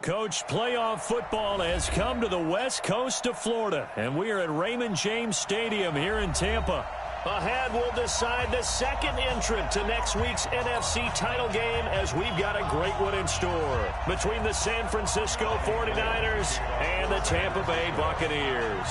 Coach, playoff football has come to the west coast of Florida, and we are at Raymond James Stadium here in Tampa. Ahead, we'll decide the second entrant to next week's NFC title game, as we've got a great one in store between the San Francisco 49ers and the Tampa Bay Buccaneers.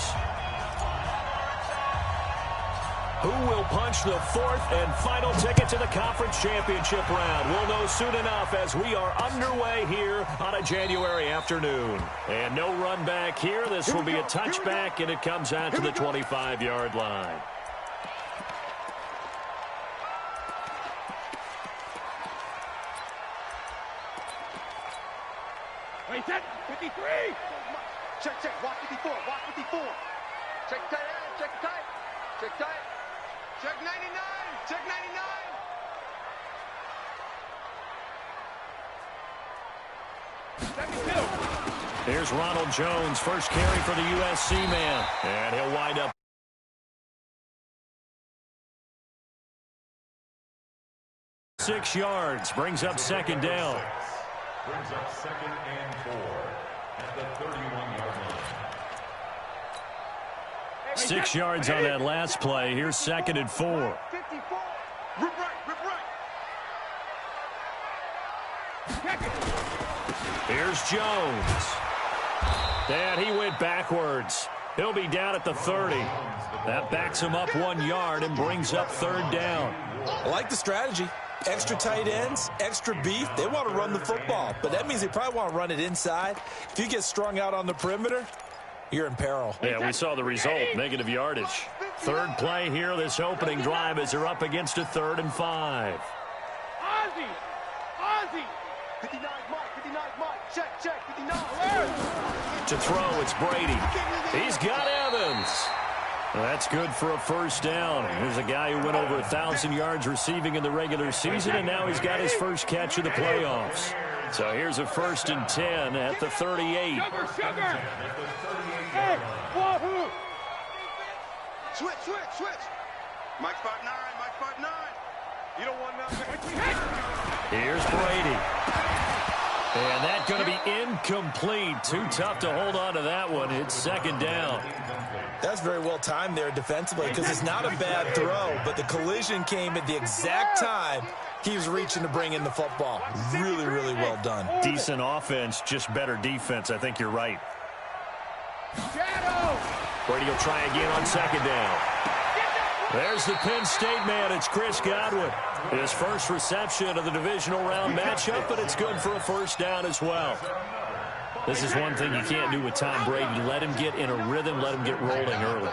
Who will punch the fourth and final ticket to the conference championship round? We'll know soon enough as we are underway here on a January afternoon. And no run back here. This will be a touchback, and it comes out to the 25-yard line. Wait, set, 53. Check, watch 54, watch 54. Check tight end, check tight. Check tight. Check 99, check 99. 72. Here's Ronald Jones, first carry for the USC man. And he'll wind up 6 yards, brings up second down. Brings up 2nd and 4 at the 31-yard line. 6 yards on that last play. Here's 2nd and 4. 54. Rip right. Here's Jones. And he went backwards. He'll be down at the 30. That backs him up 1 yard and brings up third down. I like the strategy. Extra tight ends, extra beef. They want to run the football, but that means they probably want to run it inside. If you get strung out on the perimeter, you're in peril. Yeah, we saw the result, negative yardage. Third play here, this opening drive, as they're up against a 3rd and 5. Ozzy. 59 Mike, check, 59. To throw, it's Brady. He's got Evans. Well, that's good for a first down. Here's a guy who went over 1,000 yards receiving in the regular season, and now he's got his first catch of the playoffs. So here's a 1st and 10 at the 38. Sugar. Hey, wahoo. Switch. Mike's 5'9. You don't want nothing. Here's Brady. And that's going to be incomplete. Too tough to hold on to that one. It's 2nd down. That's very well timed there defensively, because it's not a bad throw, but the collision came at the exact time he was reaching to bring in the football. Really, really well done. Decent offense, just better defense. I think you're right. Shadow. Brady will try again on 2nd down. There's the Penn State man. It's Chris Godwin. His first reception of the divisional round matchup, but it's good for a first down as well. This is one thing you can't do with Tom Brady. Let him get in a rhythm, let him get rolling early.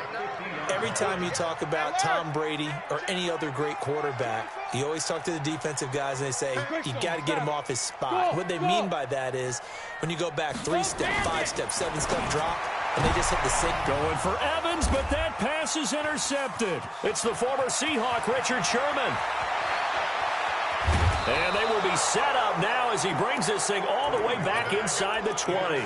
Every time you talk about Tom Brady or any other great quarterback, you always talk to the defensive guys and they say, you got to get him off his spot. What they mean by that is when you go back 3-step, 5-step, 7-step drop, and they just hit the sink. Going for Evans, but that pass is intercepted. It's the former Seahawk, Richard Sherman. And they will be set up now as he brings this thing all the way back inside the 20.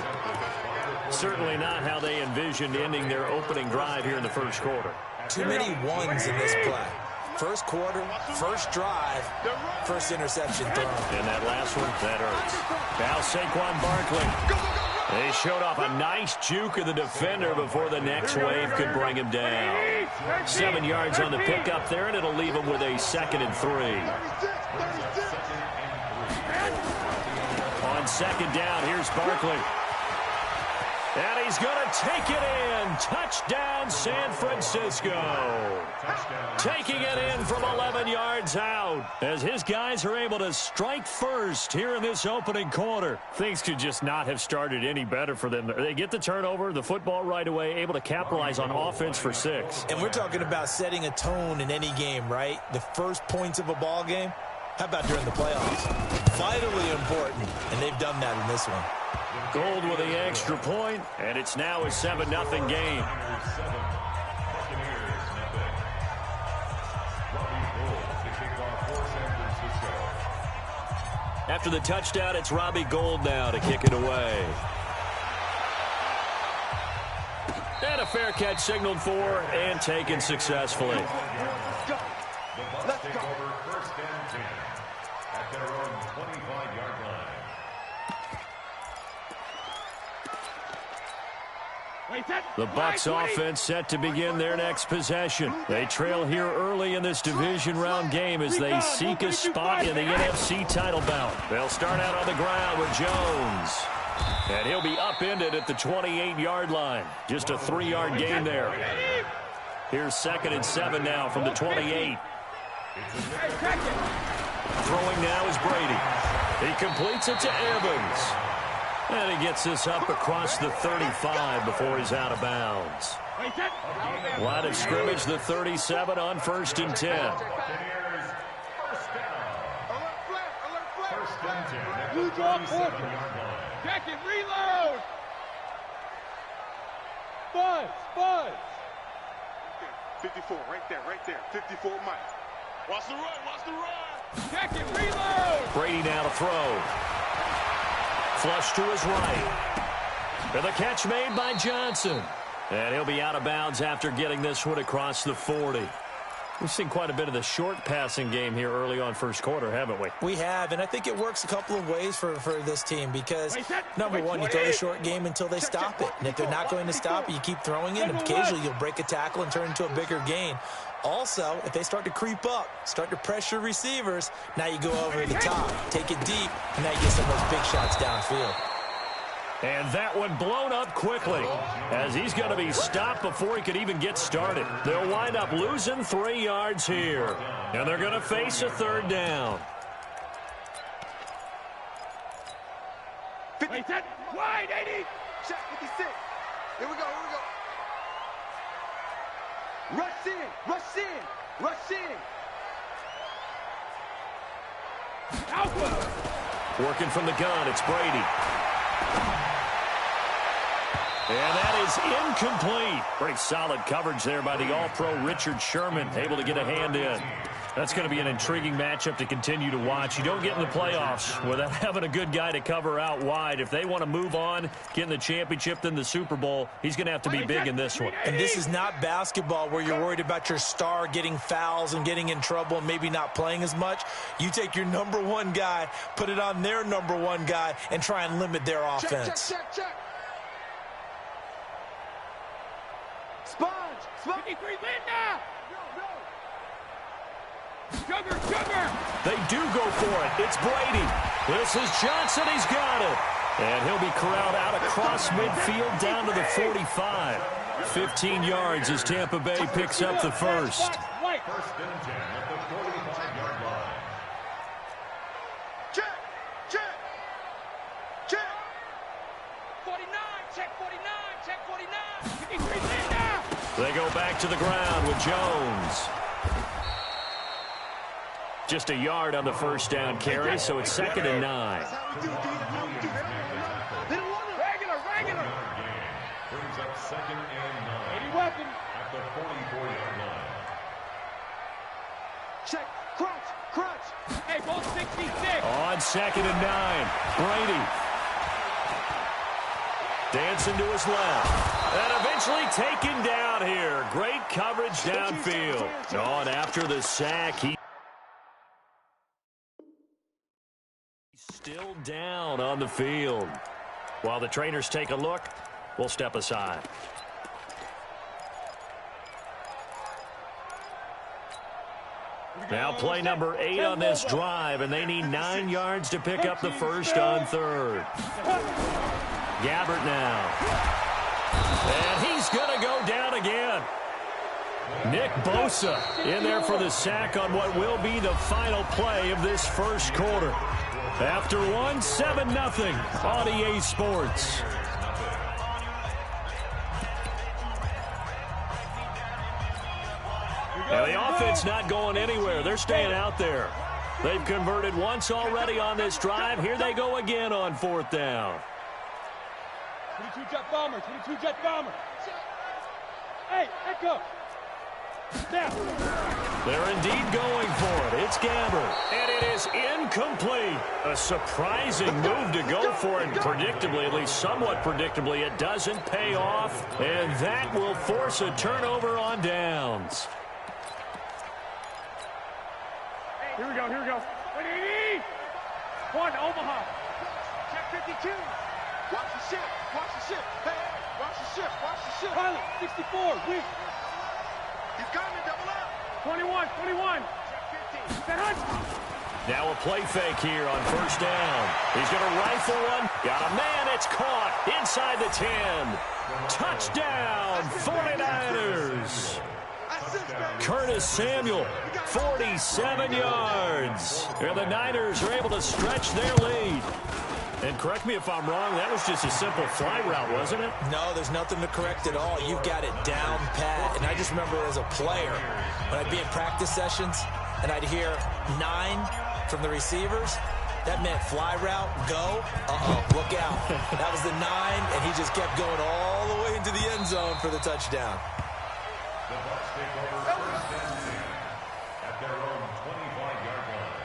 Certainly not how they envisioned ending their opening drive here in the first quarter. Too many ones in this play. First quarter, first drive, first interception thrown. And that last one, that hurts. Now Saquon Barkley. They showed off a nice juke of the defender before the next wave could bring him down. 7 yards on the pickup there, and it'll leave him with a 2nd and 3. On 2nd down, here's Barkley. And he's going to take it in. Touchdown, San Francisco. Taking it in from 11 yards out as his guys are able to strike first here in this opening quarter. Things could just not have started any better for them. They get the turnover, the football right away, able to capitalize on offense for 6. And we're talking about setting a tone in any game, right? The first points of a ball game. How about during the playoffs? Vitally important, and they've done that in this one. Gold with the extra point, and it's now a 7-0 game. After the touchdown, it's Robbie Gould now to kick it away. And a fair catch signaled for and taken successfully. Let's go. First and 10 at their own 25-yard line. The Bucs offense set to begin their next possession. They trail here early in this division round game as they seek a spot in the NFC title bout. They'll start out on the ground with Jones. And he'll be upended at the 28-yard line. Just a 3-yard gain there. Here's 2nd and 7 now from the 28. Throwing now is Brady. He completes it to Evans. And he gets this up across the 35 before he's out of bounds. Line of scrimmage, the 37 on 1st and 10. Blue draw quarter. Check it, reload. Buzz. 54, right there. 54 Mike. Watch the run. Check it, reload. Brady now to throw. Flush to his right. And the catch made by Johnson. And he'll be out of bounds after getting this one across the 40. We've seen quite a bit of the short passing game here early on first quarter, haven't we? We have, and I think it works a couple of ways for this team because, number one, you throw the short game until they stop it. And if they're not going to stop it, you keep throwing it, and occasionally you'll break a tackle and turn into a bigger gain. Also, if they start to creep up, start to pressure receivers, now you go over the top, take it deep, and now you get some of those big shots downfield. And that one blown up quickly as he's going to be stopped before he could even get started. They'll wind up losing 3 yards here. And they're going to face a 3rd down. 50. Wide, 80. Check 56. Here we go. Rush in. Alpha. Working from the gun, it's Brady. And that is incomplete. Pretty solid coverage there by the All-Pro Richard Sherman, able to get a hand in. That's going to be an intriguing matchup to continue to watch. You don't get in the playoffs without having a good guy to cover out wide. If they want to move on, get in the championship, then the Super Bowl, he's going to have to be big in this one. And this is not basketball where you're worried about your star getting fouls and getting in trouble and maybe not playing as much. You take your number one guy, put it on their number one guy, and try and limit their offense. Check. Sponge. 53, Linda. Sugar. They do go for it. It's Brady. This is Johnson. He's got it. And he'll be corralled out across midfield down to the 45. 15 yards as Tampa Bay picks up the first. 1st and 10 at the 45-yard line. Check. 49, check 49. 53, Linda. They go back to the ground with Jones. Just a yard on the 1st down carry, so it's 2nd and 9. That's how we do. They don't want it. Regular. Brings up 2nd and 9 80 weapon. at the 44-yard line. Check. Crunch. Hey, ball 66. On 2nd and 9, Brady. Dancing to his left. And eventually taken down here. Great coverage downfield. On after the sack, he's still down on the field. While the trainers take a look, we'll step aside. Now play number 8 on this drive, and they need 9 yards to pick up the first on 3rd. Gabbert now. And he's going to go down again. Nick Bosa in there for the sack on what will be the final play of this first quarter. After 7-0 on EA Sports. Now the offense not going anywhere. They're staying out there. They've converted once already on this drive. Here they go again on 4th down. 22 jet bomber. Hey, Echo. Now. They're indeed going for it. It's Gabbert. And it is incomplete. A surprising move to go for it. Predictably, at least somewhat predictably, it doesn't pay off. And that will force a turnover on downs. Here we go. 180. One, Omaha. Check 52. Watch the ship. Hey. Watch the shift. Watch the shift. Pilot, 64, weak. He's coming. Double up. 21, 21. Check 15. Now a play fake here on first down. He's going to rifle one. Got a man. It's caught inside the 10. Touchdown, 49ers. Curtis Samuel, 47 yards. And the Niners are able to stretch their lead. And correct me if I'm wrong, that was just a simple fly route, wasn't it? No, there's nothing to correct at all. You've got it down pat. And I just remember as a player, when I'd be in practice sessions and I'd hear 9 from the receivers, that meant fly route, go, look out. That was the 9, and he just kept going all the way into the end zone for the touchdown. The Bucs take over first and 10 at their own 25-yard line.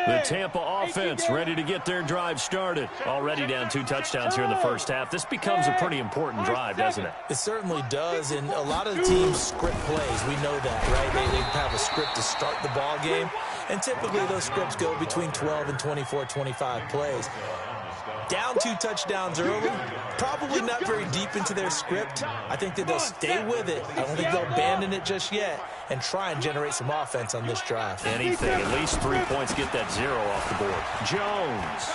The Tampa offense ready to get their drive started. Already down 2 touchdowns here in the first half. This becomes a pretty important drive, doesn't it? It certainly does, and a lot of the teams script plays. We know that, right? They have a script to start the ball game, and typically those scripts go between 12 and 24, 25 plays. Down 2 touchdowns early, probably not very deep into their script. I think that they'll stay with it. I don't think they'll abandon it just yet and try and generate some offense on this drive. Anything, at least 3 points, get that 0 off the board. Jones.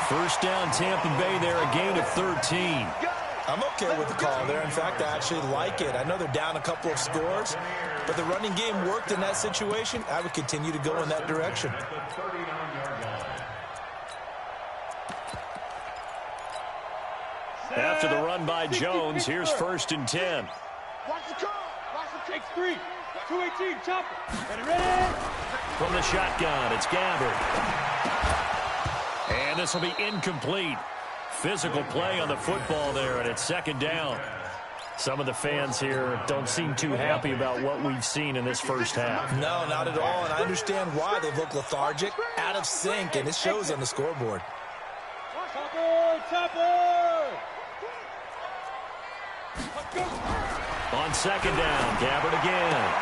First down, Tampa Bay there, a gain of 13. I'm okay with the call there. In fact, I actually like it. I know they're down a couple of scores, but the running game worked in that situation. I would continue to go in that direction. After the run by Jones, here's first and 10. Watch the call. Watch the Takes 3. 218, chopper. Ready? From the shotgun, it's Gabbard. And this will be incomplete. Physical play on the football there, and it's second down. Some of the fans here don't seem too happy about what we've seen in this first half. No, not at all, and I understand why. They've looked lethargic, out of sync, and it shows on the scoreboard. Chopper! On second down, Gabbard again.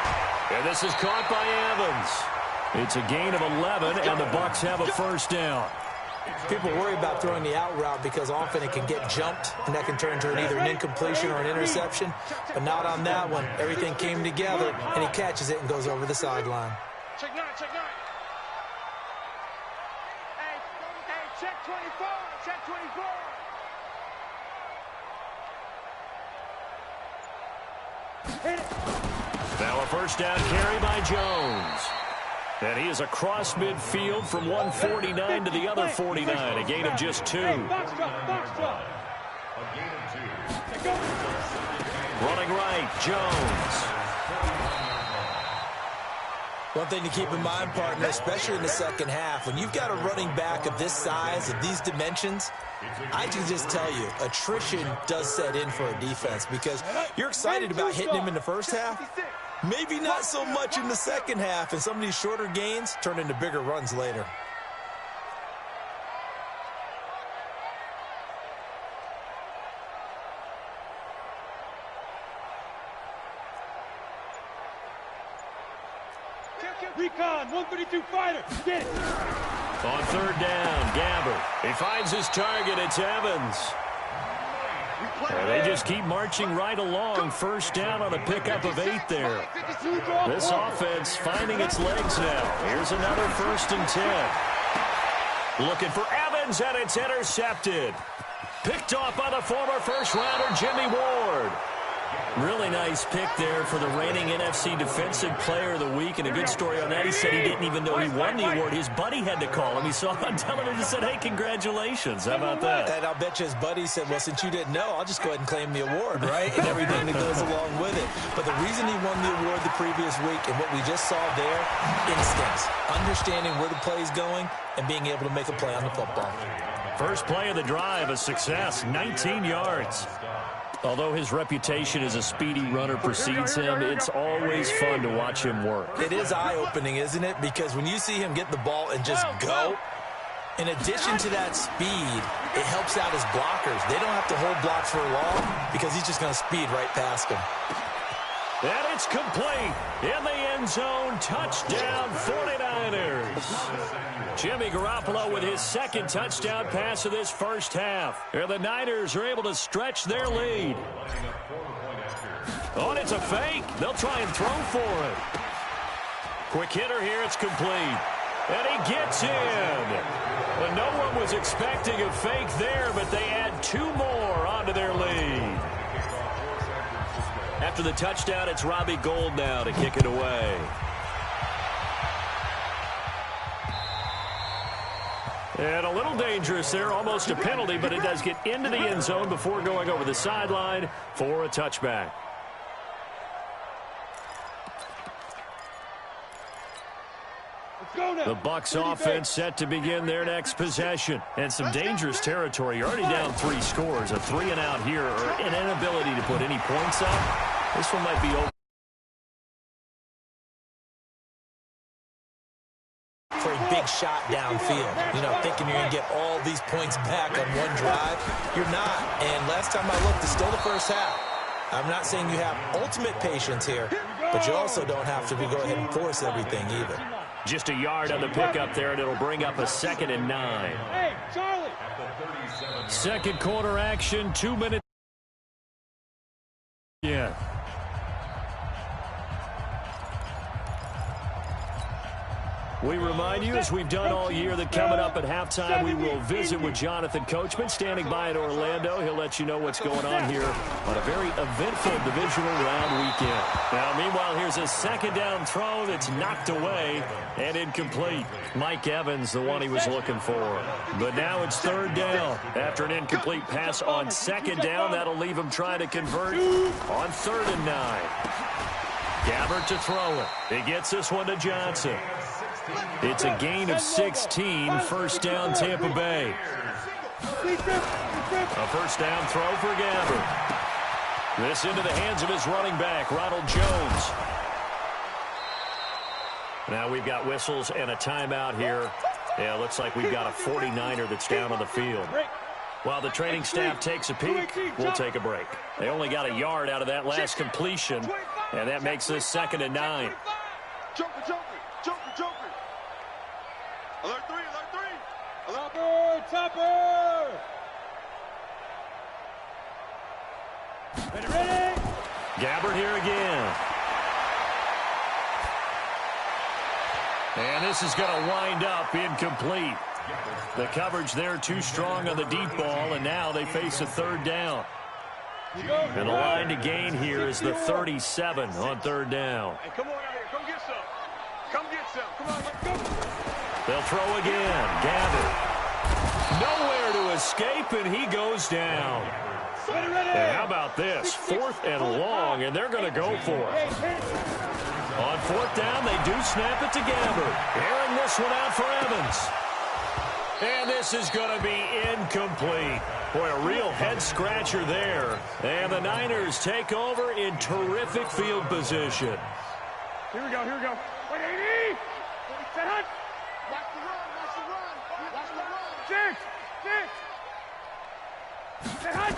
And this is caught by Evans. It's a gain of 11, and the Bucs have a first down. People worry about throwing the out route because often it can get jumped, and that can turn into either an incompletion or an interception. But not on that one. Everything came together, and he catches it and goes over the sideline. Check 9, check 9. Hey, check 24, check 24. Now a first down carry by Jones. And he is across midfield from 149 to the other 49. A gain of just 2. Box drop. Running right, Jones. One thing to keep in mind, partner, especially in the second half, when you've got a running back of this size, of these dimensions, I can just tell you, attrition does set in for a defense because you're excited about hitting him in the first half. Maybe not so much in the second half, and some of these shorter gains turn into bigger runs later. Recon, 132 fighter. Get it. On third down, Gabbard. He finds his target. It's Evans. And they just keep marching right along. First down on a pickup of 8 there. This offense finding its legs now. Here's another first and 10. Looking for Evans, and it's intercepted. Picked off by the former first-rounder Jimmy Ward. Really nice pick there for the reigning NFC Defensive Player of the Week. And a good story on that. He said he didn't even know he won the award. His buddy had to call him. He saw him on television and said, hey, congratulations. How about that? And I'll bet you his buddy said, well, since you didn't know, I'll just go ahead and claim the award, right? And everything that goes along with it. But the reason he won the award the previous week and what we just saw there, instincts, understanding where the play's going and being able to make a play on the football. First play of the drive, a success, 19 yards. Although his reputation as a speedy runner precedes him, it's always fun to watch him work. It is eye-opening, isn't it? Because when you see him get the ball and just go, in addition to that speed, it helps out his blockers. They don't have to hold blocks for long because he's just going to speed right past them. And it's complete. In the end zone, touchdown 49ers. Jimmy Garoppolo with his second touchdown pass of this first half. And the Niners are able to stretch their lead. Oh, and it's a fake. They'll try and throw for it. Quick hitter here. It's complete. And he gets in. But no one was expecting a fake there, but they add 2 more onto their lead. After the touchdown, it's Robbie Gould now to kick it away. And a little dangerous there, almost a penalty, but it does get into the end zone before going over the sideline for a touchback. The Bucs offense set to begin their next possession. And some dangerous territory. You're already down 3 scores. A 3-and-out here or an inability to put any points up. This one might be over. For a big shot downfield. You know, thinking you're going to get all these points back on one drive. You're not. And last time I looked, it's still the first half. I'm not saying you have ultimate patience here, but you also don't have to go ahead and force everything either. Just a yard on the pickup there, and it'll bring up a 2nd and 9. Hey, Charlie. Second quarter action, 2 minutes. Yeah. We remind you, as we've done all year, that coming up at halftime, we will visit with Jonathan Coachman, standing by in Orlando. He'll let you know what's going on here on a very eventful divisional round weekend. Now, meanwhile, here's a 2nd down throw that's knocked away and incomplete. Mike Evans, the one he was looking for. But now it's 3rd down. After an incomplete pass on 2nd down, that'll leave him trying to convert on 3rd and 9. Gabbert to throw it. He gets this one to Johnson. It's a gain of 16, 1st down Tampa Bay. A 1st down throw for Gabbert. This into the hands of his running back, Ronald Jones. Now we've got whistles and a timeout here. Yeah, looks like we've got a 49er that's down on the field. While the training staff takes a peek, we'll take a break. They only got a yard out of that last completion, and that makes this 2nd and 9. Joker. Alert 3. Topper. Ready. Gabbert here again. And this is going to wind up incomplete. The coverage there too strong on the deep ball, and now they face a 3rd down. And the line to gain here is the 37 on 3rd down. Hey, come on out here. Come get some. Come on, let's go. They'll throw again. Gabbert. Nowhere to escape, and he goes down. And how about this? 4th and long, and they're going to go for it. On 4th down, they do snap it to Gabbert. Airing this one out for Evans. And this is going to be incomplete. Boy, a real head-scratcher there. And the Niners take over in terrific field position. Here we go. Wait, 80. Set hunt. Watch the run. Set hunt.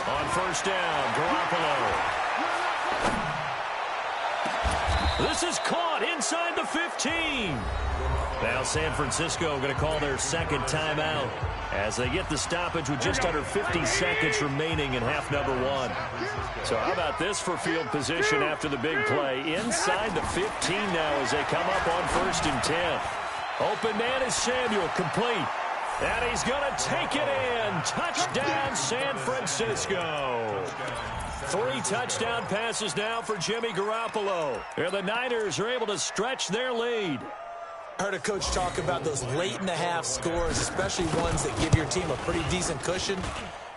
On 1st down, Garoppolo. This is caught inside the 15. Now San Francisco going to call their 2nd timeout as they get the stoppage with just under 50 seconds remaining in half number 1. So how about this for field position after the big play? Inside the 15 now as they come up on 1st and 10. Open man is Samuel, complete. And he's going to take it in. Touchdown, San Francisco. 3 touchdown passes now for Jimmy Garoppolo. And the Niners are able to stretch their lead. I heard a coach talk about those late-in-the-half scores, especially ones that give your team a pretty decent cushion.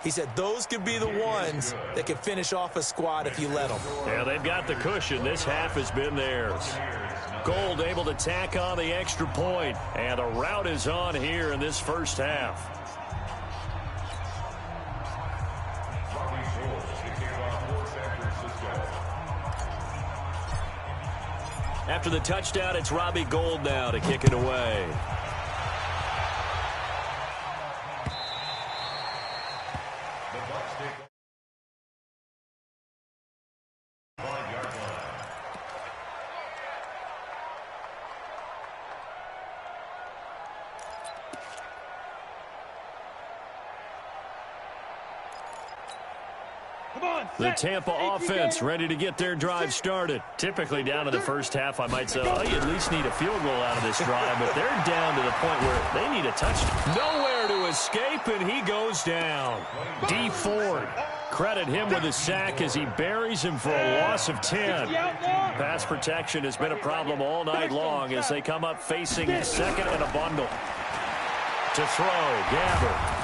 He said those could be the ones that can finish off a squad if you let them. Yeah, they've got the cushion. This half has been theirs. Gould able to tack on the extra point, and a rout is on here in this first half. After the touchdown, it's Robbie Gould now to kick it away. The Tampa offense ready to get their drive started. Typically down to the first half, I might say, oh, you at least need a field goal out of this drive, but they're down to the point where they need a touchdown. Nowhere to escape, and he goes down. D. Ford, credit him with a sack as he buries him for a loss of 10. Pass protection has been a problem all night long as they come up facing second and a bundle. To throw, Gabbert.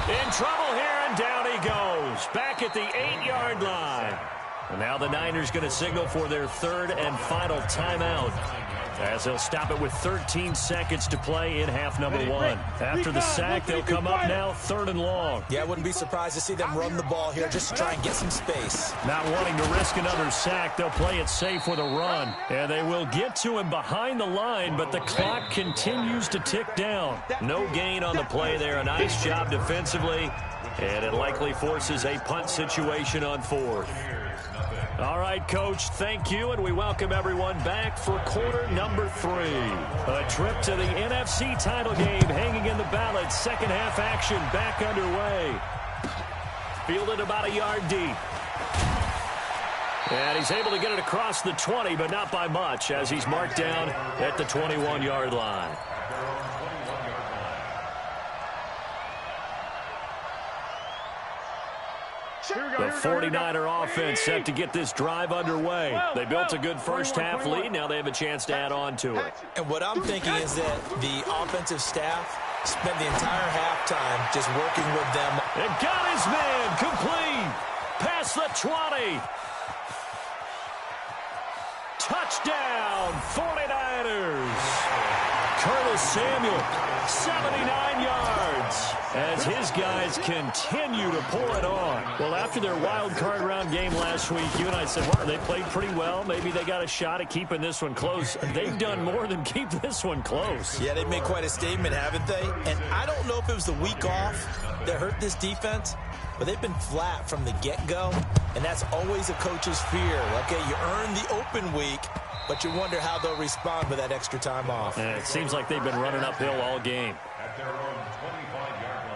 In trouble here, and down he goes. Back at the 8-yard line. And now the Niners going to signal for their third and final timeout, as they'll stop it with 13 seconds to play in half number 1. After the sack, they'll come up now 3rd and long. Yeah, I wouldn't be surprised to see them run the ball here just to try and get some space. Not wanting to risk another sack, they'll play it safe with a run. And they will get to him behind the line, but the clock continues to tick down. No gain on the play there. A nice job defensively, and it likely forces a punt situation on 4th. All right, Coach, thank you, and we welcome everyone back for quarter number 3. A trip to the NFC title game hanging in the balance. Second half action back underway. Fielded about a yard deep. And he's able to get it across the 20, but not by much, as he's marked down at the 21-yard line. The 49er offense set to get this drive underway. They built a good first half lead. Now they have a chance to add on to it. And what I'm thinking is that the offensive staff spent the entire halftime just working with them. And got his man complete. Past the 20. Touchdown, 49ers. Curtis Samuel, 79 yards, as his guys continue to pull it on. Well, after their wild card round game last week, you and I said, well, they played pretty well. Maybe they got a shot at keeping this one close. They've done more than keep this one close. Yeah, they've made quite a statement, haven't they? And I don't know if it was the week off that hurt this defense, but they've been flat from the get-go, and that's always a coach's fear. Okay, you earn the open week, but you wonder how they'll respond with that extra time off. And it seems like they've been running uphill all game. At their own 25-yard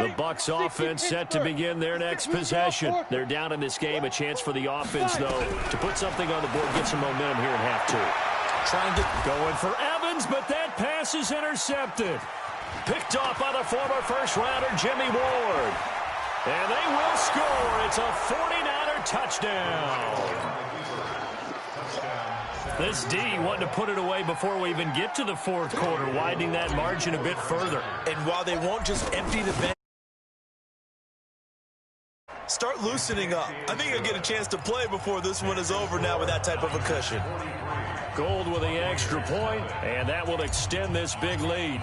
line. The Bucs offense set to begin their next possession. They're down in this game. A chance for the offense, though, to put something on the board, get some momentum here in half 2. Try and get going for Evans, but that pass is intercepted. Picked off by the former first-rounder Jimmy Ward. And they will score. It's a 49er touchdown. This D wanted to put it away before we even get to the 4th quarter, widening that margin a bit further. And while they won't just empty the bench, start loosening up. I think you'll get a chance to play before this one is over now with that type of a cushion. Gold with the extra point, and that will extend this big lead.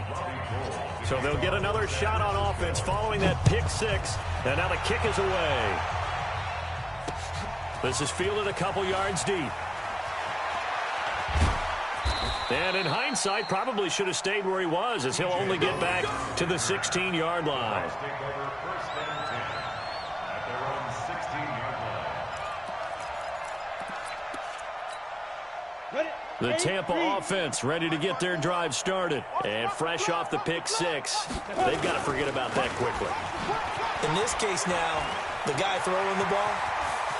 So they'll get another shot on offense following that pick 6. And now the kick is away. This is fielded a couple yards deep. And in hindsight, probably should have stayed where he was, as he'll only get back to the 16-yard line. The Tampa offense ready to get their drive started. And fresh off the pick 6, they've got to forget about that quickly. In this case now, the guy throwing the ball,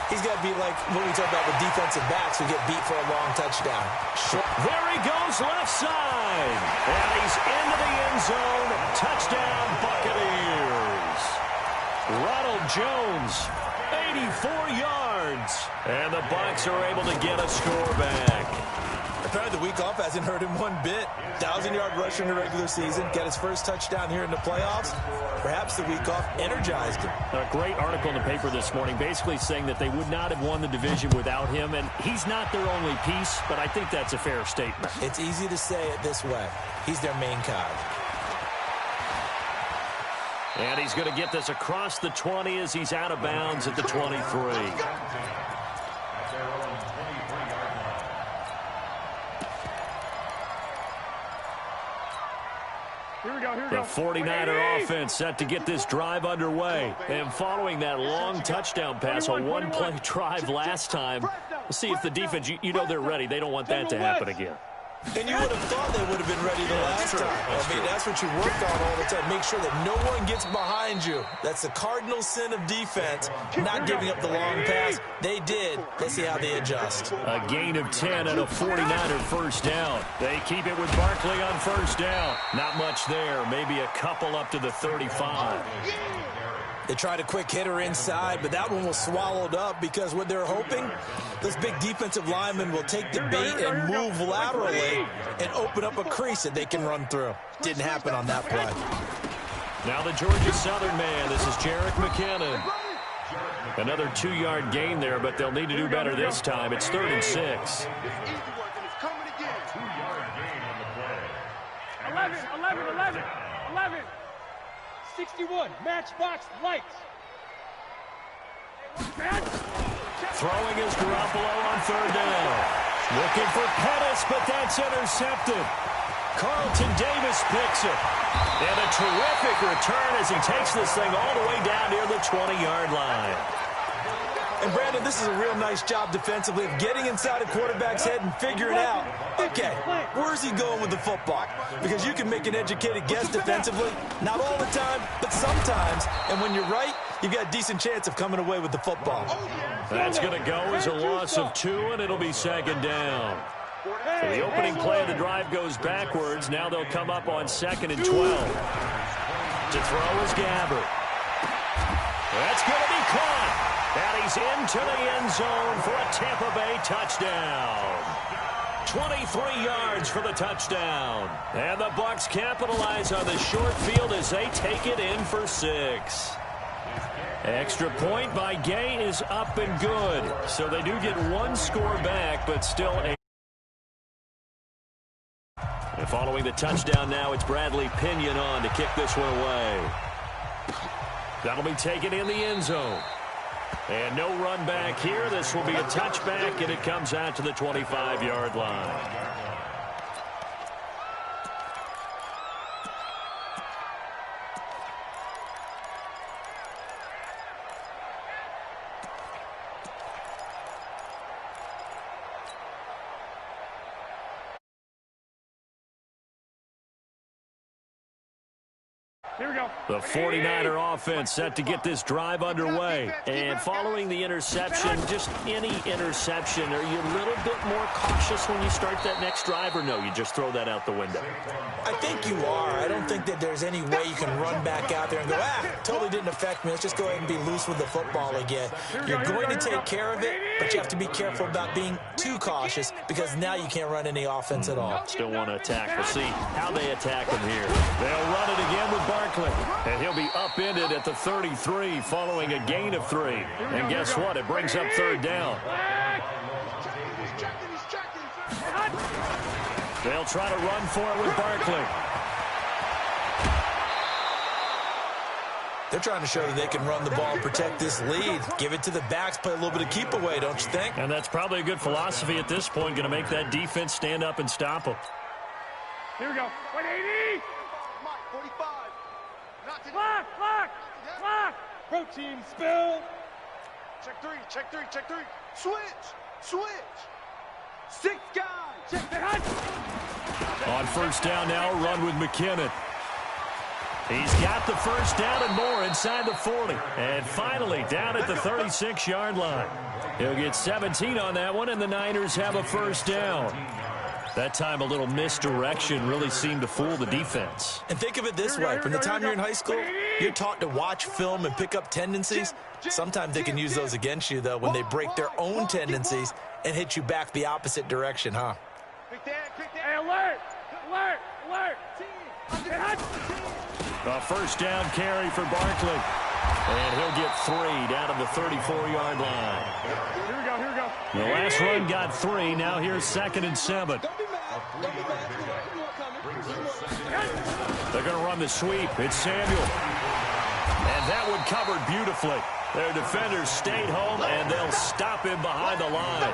he's got to be like when we talk about the defensive backs who get beat for a long touchdown. There he goes left side. And he's into the end zone. Touchdown, Buccaneers. Ronald Jones, 84 yards. And the Bucs are able to get a score back. Apparently the week off hasn't hurt him one bit. 1,000-yard rusher in the regular season. Got his first touchdown here in the playoffs. Perhaps the week off energized him. A great article in the paper this morning basically saying that they would not have won the division without him. And he's not their only piece, but I think that's a fair statement. It's easy to say it this way. He's their main cog. And he's going to get this across the 20 as he's out of bounds at the 23. Here we go. The 49er offense set to get this drive underway. And following that long touchdown pass, a one-play drive last time, we'll see if the defense, you know they're ready. They don't want that to happen again. And you would have thought they would have been ready the last time. I mean, that's what you work on all the time. Make sure that no one gets behind you. That's the cardinal sin of defense, not giving up the long pass. They did. Let's see how they adjust. A gain of 10 and a 49er first down. They keep it with Barkley on first down. Not much there. Maybe a couple up to the 35. They tried a quick hitter inside, but that one was swallowed up because what they're hoping, those big defensive linemen will take the bait and move laterally and open up a crease that they can run through. Didn't happen on that play. Now the Georgia Southern man. This is Jerick McKinnon. Another 2-yard gain there, but they'll need to do better this time. It's 3rd and 6. 11. 61, matchbox lights. Throwing is Garoppolo on 3rd down. Looking for Pettis, but that's intercepted. Carlton Davis picks it. And a terrific return as he takes this thing all the way down near the 20-yard line. And, Brandon, this is a real nice job defensively of getting inside a quarterback's head and figuring out, okay, where's he going with the football? Because you can make an educated guess defensively, not all the time, but sometimes. And when you're right, you've got a decent chance of coming away with the football. That's going to go as a loss of 2, and it'll be 2nd down. So the opening play of the drive goes backwards. Now they'll come up on 2nd and 12. To throw is Gabbert. That's going to be caught. And he's into the end zone for a Tampa Bay touchdown. 23 yards for the touchdown. And the Bucs capitalize on the short field as they take it in for 6. Extra point by Gay is up and good. So they do get 1 score back, but still a... And following the touchdown now, it's Bradley Pinion on to kick this one away. That'll be taken in the end zone. And no run back here. This will be a touchback, and it comes out to the 25-yard line. Here we go. The 49er offense set to get this drive underway. And following the interception, just any interception, are you a little bit more cautious when you start that next drive, or no, you just throw that out the window? I think you are. I don't think that there's any way you can run back out there and go, totally didn't affect me. Let's just go ahead and be loose with the football again. You're going to take care of it, but you have to be careful about being too cautious because now you can't run any offense at all. Still want to attack. We'll see how they attack him here. They'll run it again with Barkley. And he'll be upended at the 33 following a gain of 3. And guess what? It brings up 3rd down. They'll try to run for it with Barkley. They're trying to show that they can run the ball and protect this lead. Give it to the backs, play a little bit of keep away, don't you think? And that's probably a good philosophy at this point, going to make that defense stand up and stop them. Here we go. 180. 45. Clock. Protein spill. Check three. Switch. 6 guys. Check the hunt. On first down now, run with McKinnon. He's got the first down and more inside the 40. And finally down at the 36-yard line. He'll get 17 on that one, and the Niners have a first down. That time a little misdirection really seemed to fool the defense. And think of it this way. From the time you're in high school, you're taught to watch film and pick up tendencies. Sometimes they can use those against you, though, when they break their own tendencies and hit you back the opposite direction, huh? Hey, alert. A first down carry for Barkley. And he'll get 3 down at the 34-yard line. Here we go. The last run got 3. Now here's 2nd and 7. They're going to run the sweep. It's Samuel. And that one covered beautifully. Their defenders stayed home, and they'll stop him behind the line.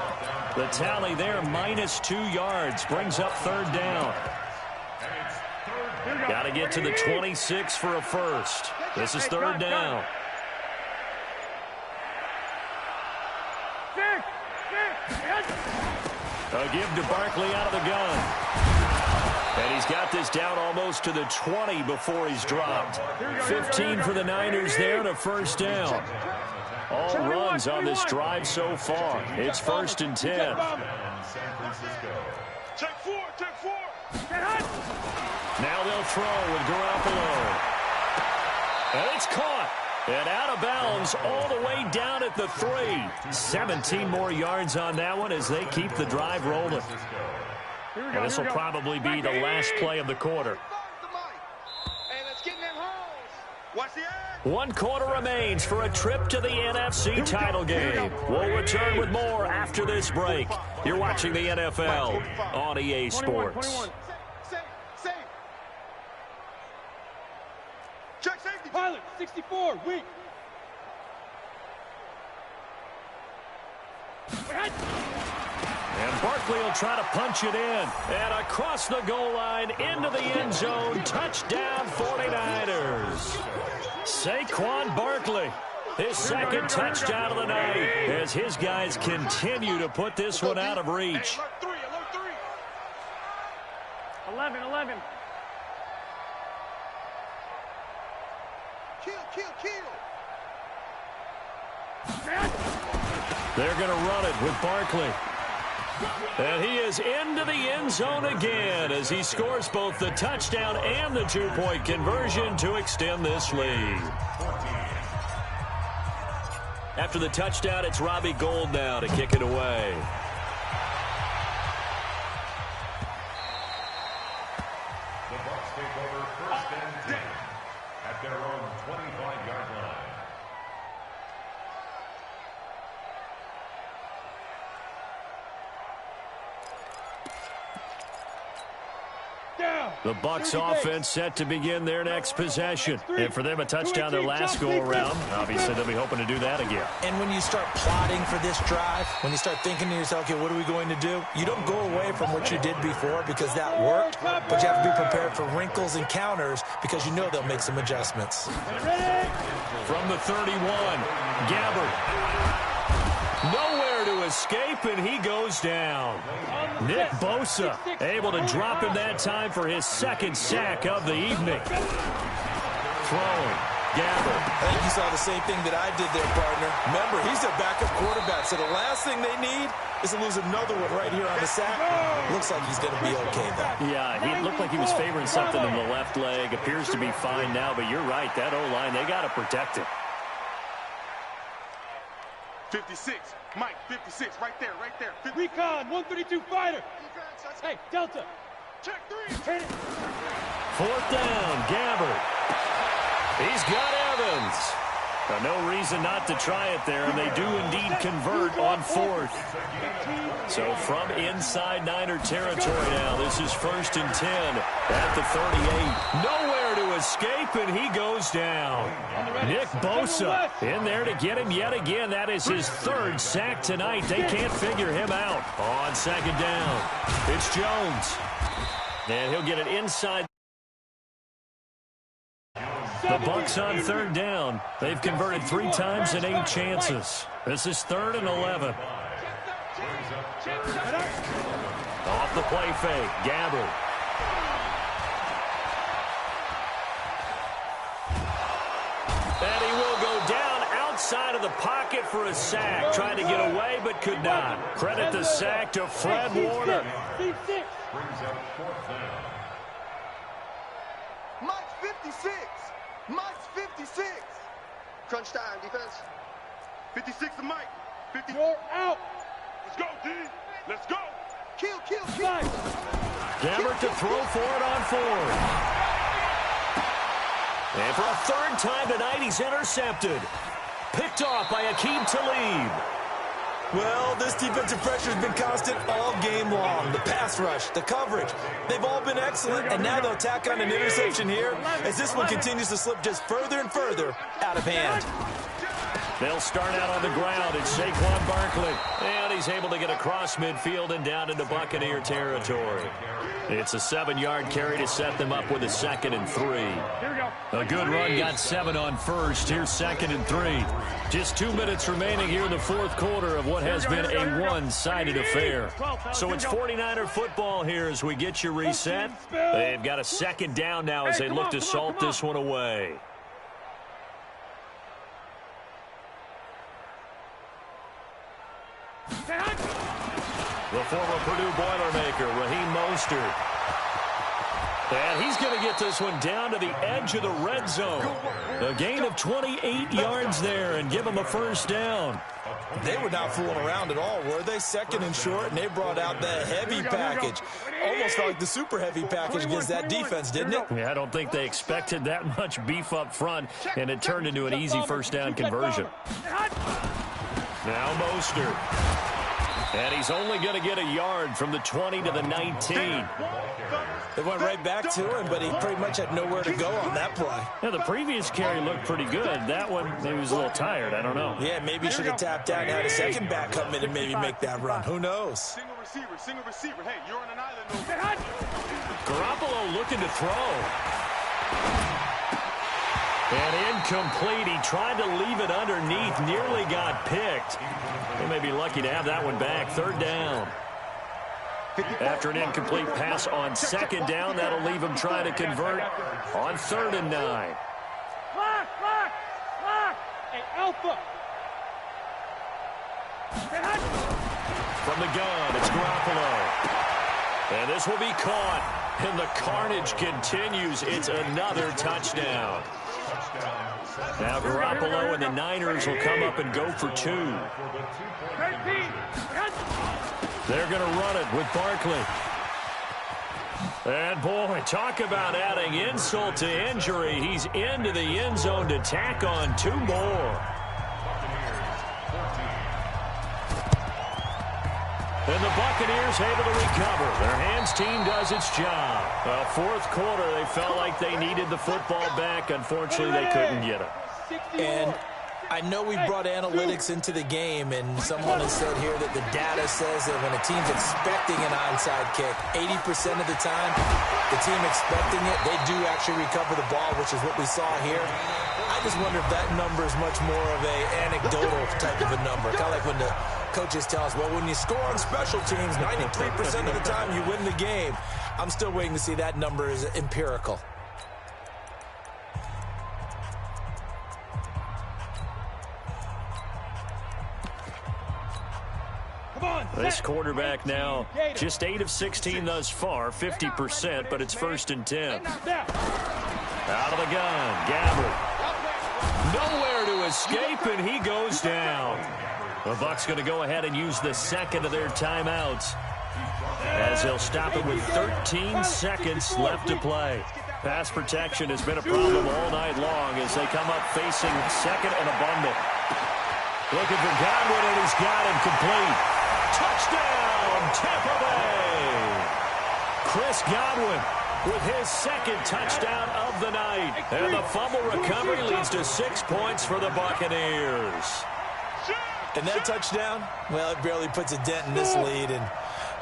The tally there, -2 yards, brings up 3rd down. Got to get to the 26 for a first. This is third down. A give to Barkley out of the gun. And he's got this down almost to the 20 before he's dropped. 15 for the Niners there and a first down. All runs on this drive so far. It's 1st and 10. Check four. Now they'll throw with Garoppolo. And it's caught. And out of bounds all the way down at the 3. 17 more yards on that one as they keep the drive rolling. And this will probably be the last play of the quarter. One quarter remains for a trip to the NFC title game. We'll return with more after this break. You're watching the NFL on EA Sports. Check safety. Pilot, 64, weak. And Barkley will try to punch it in. And across the goal line, into the end zone. Touchdown, 49ers. Saquon Barkley, his second touchdown of the night, as his guys continue to put this one out of reach. Alert 3. 11. Kill. They're going to run it with Barkley. And he is into the end zone again as he scores both the touchdown and the 2-point conversion to extend this lead. After the touchdown, it's Robbie Gould now to kick it away. The Bucs take over 1st and 10 at their own 25-yard line. The Bucs offense set to begin their next possession. And for them, a touchdown their last go-around. Obviously, they'll be hoping to do that again. And when you start plotting for this drive, when you start thinking to yourself, okay, what are we going to do? You don't go away from what you did before because that worked, but you have to be prepared for wrinkles and counters because you know they'll make some adjustments. From the 31, Gabbert. Nowhere to escape, and he goes down. Nick Bosa able to drop him that time for his second sack of the evening. Throwing, Gabbert. I think you saw the same thing that I did there, partner. Remember, he's their backup quarterback, so the last thing they need is to lose another one right here on the sack. Looks like he's going to be okay, though. Yeah, he looked like he was favoring something in the left leg. Appears to be fine now, but you're right. That O-line, they got to protect it. 56. Mike, 56. Right there. Recon, 132 fighter. Hey, Delta. Check 3. Hit it. 4th down, Gabbert. He's got Evans. No reason not to try it there, and they do indeed convert on 4th. So from inside Niner territory now, this is 1st and 10 at the 38. Nowhere to escape, and he goes down. Nick Bosa in there to get him yet again. That is his 3rd sack tonight. They can't figure him out. On 2nd down, it's Jones. And he'll get it inside. The Bucs on 3rd down. They've converted 3 times in 8 chances. This is 3rd and 11. Off the play fake, Gabbert. And he will go down outside of the pocket for a sack. Tried to get away, but could not. Credit the sack to Fred Warner. Brings up 4th down. Mike's 56. Mike's 56. Crunch time, defense. 56 to Mike. 50. You're out. Let's go, D. Let's go. Kill. Gabbert to throw for it on 4th. And for a 3rd time tonight, he's intercepted. Picked off by Aqib Talib. Well, this defensive pressure has been constant all game long. The pass rush, the coverage, they've all been excellent, and now they'll tack on an interception here as this one continues to slip just further and further out of hand. They'll start out on the ground. It's Saquon Barkley. And he's able to get across midfield and down into Buccaneer territory. It's a 7-yard carry to set them up with a 2nd and 3. Here we go. A good run, got 7 on first. Here's 2nd and 3. Just 2 minutes remaining here in the 4th quarter of what has been a one-sided affair. So it's 49er football here as we get you reset. They've got a 2nd down now as they look to salt this one away. The former Purdue Boilermaker, Raheem Mostert. And he's going to get this one down to the edge of the red zone. A gain of 28 yards there and give him a 1st down. They were not fooling around at all, were they? 2nd and short, and they brought out the heavy package. Almost felt like the super heavy package against that defense, didn't it? Yeah, I don't think they expected that much beef up front, and it turned into an easy 1st down conversion. Now Mostert. And he's only going to get a yard from the 20 to the 19. They went right back to him, but he pretty much had nowhere to go on that play. Yeah, the previous carry looked pretty good. That one, maybe he was a little tired. I don't know. Yeah, maybe he should have tapped out and had a 2nd back come in and maybe make that run. Who knows? Single receiver. Hey, you're on an island. Garoppolo looking to throw. And incomplete. He tried to leave it underneath. Nearly got picked. They may be lucky to have that one back. 3rd down. After an incomplete pass on 2nd down, that'll leave him trying to convert on 3rd and 9. Lock! Hey, Alpha! From the gun, it's Garoppolo. And this will be caught. And the carnage continues. It's another touchdown. Now Garoppolo and the Niners will come up and go for 2. They're going to run it with Barkley. And, boy, talk about adding insult to injury. He's into the end zone to tack on 2 more. And the Buccaneers able to recover. Their hands team does its job. Well, 4th quarter, they felt like they needed the football back. Unfortunately, they couldn't get it. And I know we brought analytics into the game, and someone has said here that the data says that when a team's expecting an onside kick, 80% of the time, the team expecting it, they do actually recover the ball, which is what we saw here. I just wonder if that number is much more of a anecdotal type of a number. Kind of like when the coaches tell us, well, when you score on special teams, 93% of the time you win the game. I'm still waiting to see that number is empirical. This quarterback now just 8 of 16 thus far, 50%, but it's 1st and 10. Out of the gun, Gabbert. Nowhere to escape, and he goes down. The Bucs going to go ahead and use the 2nd of their timeouts as they'll stop it with 13 seconds left to play. Pass protection has been a problem all night long as they come up facing 2nd and a bundle. Looking for Godwin, and he's got him complete. Touchdown, Tampa Bay! Chris Godwin with his 2nd touchdown of the night. And the fumble recovery leads to 6 points for the Buccaneers. And that touchdown, well, it barely puts a dent in this lead. And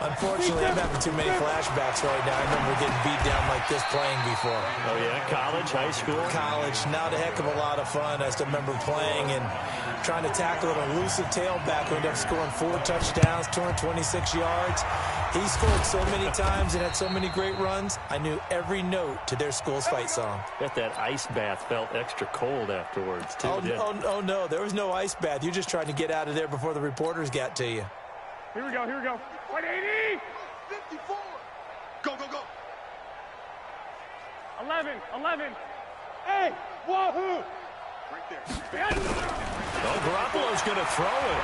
unfortunately, I'm having too many flashbacks right now. I remember getting beat down like this playing before. Oh, yeah? College, high school? College. Not a heck of a lot of fun. I still remember playing and trying to tackle an elusive tailback who ended up scoring 4 touchdowns, 226 yards. He scored so many times and had so many great runs. I knew every note to their school's fight song. Bet that ice bath felt extra cold afterwards, too. Oh, no. There was no ice bath. You're just trying to get out of there before the reporters got to you. Here we go. 180. 54. Go. 11. Hey, wahoo! Right there. Oh, Garoppolo's going to throw it.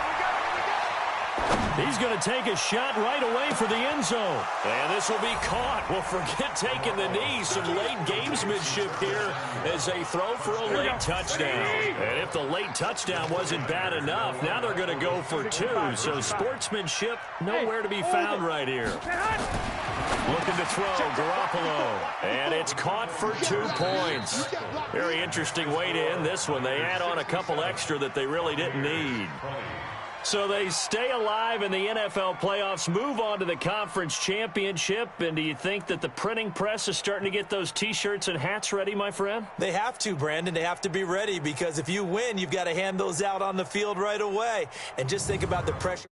He's going to take a shot right away for the end zone. And this will be caught. Well, forget taking the knee. Some late gamesmanship here as they throw for a late touchdown. And if the late touchdown wasn't bad enough, now they're going to go for 2. So sportsmanship nowhere to be found right here. Looking to throw, Garoppolo. And it's caught for 2 points. Very interesting way to end this one. They add on a couple extra that they really didn't need. So they stay alive in the NFL playoffs, move on to the conference championship. And do you think that the printing press is starting to get those T-shirts and hats ready, my friend? They have to, Brandon. They have to be ready because if you win, you've got to hand those out on the field right away. And just think about the pressure.